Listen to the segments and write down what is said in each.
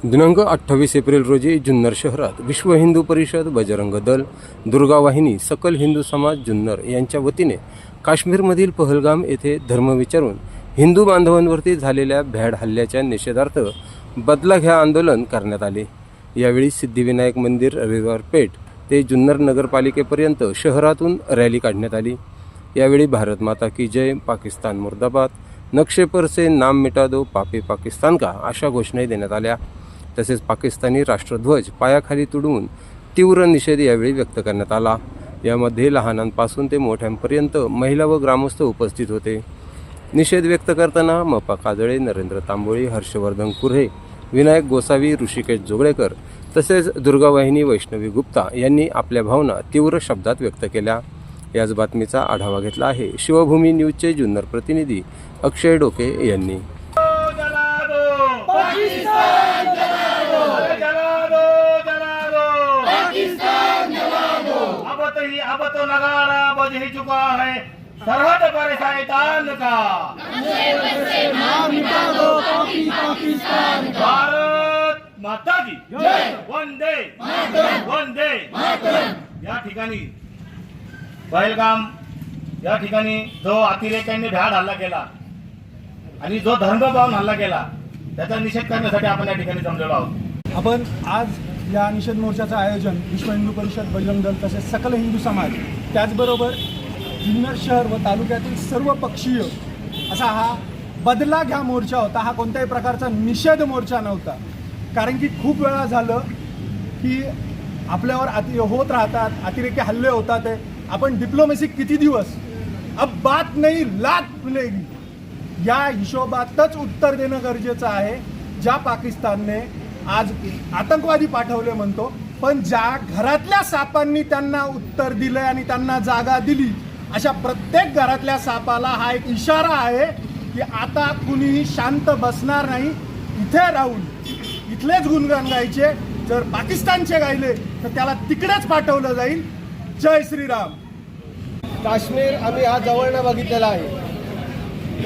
दिनांक 28 एप्रिल रोजी जुन्नर शहरात विश्व हिंदू परिषद, बजरंग दल, दुर्गा वाहिनी, सकल हिंदू समाज जुन्नर यांच्या वतीने काश्मीरमधील पहलगाम येथे धर्म विचारून हिंदू बांधवांवरती झालेल्या भ्याड हल्ल्याच्या निषेधार्थ बदला घ्या आंदोलन करण्यात आले। यावेळी सिद्धिविनायक मंदिर, रविवार पेठ ते जुन्नर नगरपालिकेपर्यंत शहरातून रॅली काढण्यात आली। यावेळी भारत माता की जय, पाकिस्तान मुर्दाबाद, नक्शे पर से नाम मिटा दो, पापी पाकिस्तान का अशा घोषणाही देण्यात आल्या। तसेच पाकिस्तानी राष्ट्रध्वज पायाखाली तुडवून तीव्र निषेध यावेळी व्यक्त करण्यात आला। यामध्ये लहानांपासून ते मोठ्यांपर्यंत महिला व ग्रामस्थ उपस्थित होते। निषेध व्यक्त करताना मपा काजळे, नरेंद्र तांबोळी, हर्षवर्धन कुर्हे, विनायक गोसावी, ऋषिकेश जोगळेकर तसेच दुर्गा वाहिनी वैष्णवी गुप्ता यांनी आपल्या भावना तीव्र शब्दात व्यक्त केल्या। याच बातमीचा आढावा घेतला आहे शिवभूमी न्यूजचे जुन्नर प्रतिनिधी अक्षय डोके यांनी। अब तो नगाड़ा बज ही चुका है सरहद पर शैतान का, नाम मिटा दो पाकिस्तान का। भारत माता की जय, वंदे वंदे। या ठिकाणी पहलगाम या ठिकाणी जो अतिरेक्यांनी भ्याड हल्ला केला आणि जो धर्मभाव हल्ला केला त्याचा निषेध करण्यासाठी आपण या ठिकाणी जमलेलो आहोत। आपण आज या निषेध मोर्चाचं आयोजन विश्व हिंदू परिषद, बजरंग दल तसेच सकल हिंदू समाज, त्याचबरोबर जुन्नर शहर व तालुक्यातील सर्व पक्षीय असा हा बदला घ्या मोर्चा होता। हा कोणत्याही प्रकारचा निषेध मोर्चा नव्हता, कारण की खूप वेळा झालं की आपल्यावर होत राहतात, अतिरेकी हल्ले होतात। आपण डिप्लोमॅसी किती दिवस, अब बात नहीं लात खुलेगी या हिशोबातच उत्तर देणं गरजेचं आहे। ज्या पाकिस्तानने आज आतंकवादी पाठवले म्हणतो, पण ज्या घरातल्या सापांनी त्यांना उत्तर दिले आणि त्यांना जागा दिली, अशा प्रत्येक घरातल्या सापाला हा एक इशारा आहे की आता कुणीही शांत बसणार नाही। इथे राहून इथलेच गुणगान गायचे, जर पाकिस्तानचे गायले तर त्याला तिकडेच पाठवलं जाईल। जय श्रीराम। काश्मीर आम्ही हा जवळनं बघितलेला आहे।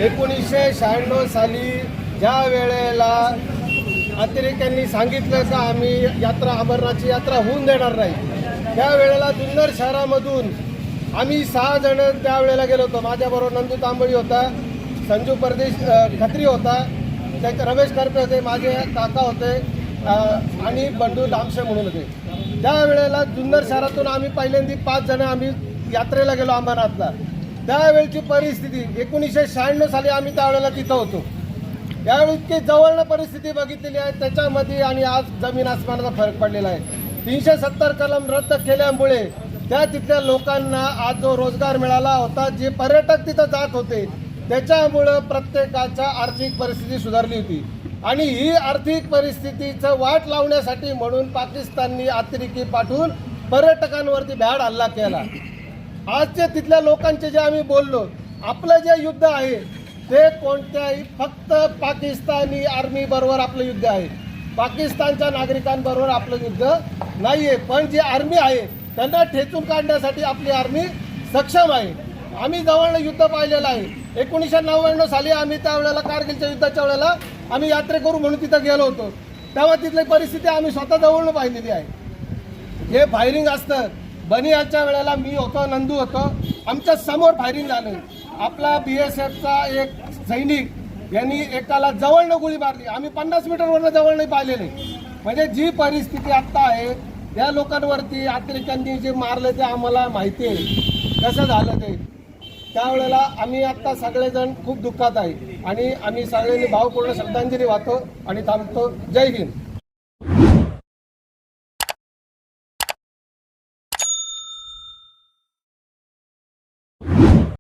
1996 साली ज्या वेळेला अतिरेक्यांनी सांगितलं का आम्ही यात्रा, अमरनाथची यात्रा होऊन देणार नाही, त्यावेळेला जुन्नर शहरामधून आम्ही 6 जण त्यावेळेला गेलो होतो। माझ्याबरोबर नंदू तांबळी होता, संजू परदेश खत्री होता, त्याचे रमेश करपे होते, माझे काका होते आणि बंडू दामशे म्हणून होते। त्यावेळेला जुन्नर शहरातून आम्ही पहिल्यांदा 5 जण आम्ही यात्रेला गेलो अमरनाथला। त्यावेळची परिस्थिती 1996 साली आम्ही त्यावेळेला तिथं होतो। यावेळी इतकी जवळनं परिस्थिती बघितलेली आहे, त्याच्यामध्ये आणि आज जमीन आसमानाचा फरक पडलेला आहे। 370 कलम रद्द केल्यामुळे त्या तिथल्या लोकांना आज जो रोजगार मिळाला होता, जे पर्यटक तिथं जात होते, त्याच्यामुळं प्रत्येकाच्या आर्थिक परिस्थिती सुधारली होती। आणि ही आर्थिक परिस्थितीचं वाट लावण्यासाठी म्हणून पाकिस्ताननी अतिरेकी पाठवून पर्यटकांवरती भ्याड हल्ला केला। आजचे तिथल्या लोकांचे जे आम्ही बोललो, आपलं जे युद्ध आहे ते कोणत्याही फक्त पाकिस्तानी आर्मी बरोबर आपलं युद्ध आहे, पाकिस्तानच्या नागरिकांबरोबर आपलं युद्ध नाहीये। पण जी आर्मी आहे त्यांना ठेचून काढण्यासाठी आपली आर्मी सक्षम आहे। आम्ही जवळनं युद्ध पाहिलेलं आहे। 1999 साली आम्ही त्यावेळेला कारगिलच्या युद्धाच्या वेळेला आम्ही यात्रेकरू म्हणून तिथं गेलो होतो, तेव्हा तिथली परिस्थिती आम्ही स्वतः जवळनं पाहिलेली आहे। हे फायरिंग असतं, बनियाच्या वेळेला मी होतो, नंदू होतो, आमच्या समोर फायरिंग झालं। आपला BSFचा एक सैनिक यांनी एकाला जवळनं गोळी मारली, आम्ही 50 मीटरवरनं जवळ नाही पाहिलेले। म्हणजे जी परिस्थिती आत्ता आहे, त्या लोकांवरती अतिरेक्यांनी जे मारलं ते आम्हाला माहिती आहे कसं झालं ते। त्यावेळेला आम्ही आत्ता सगळेजण खूप दुःखात आहे आणि आम्ही सगळ्यांनी भावपूर्ण श्रद्धांजली वाहतो आणि थांबतो। जय हिंद।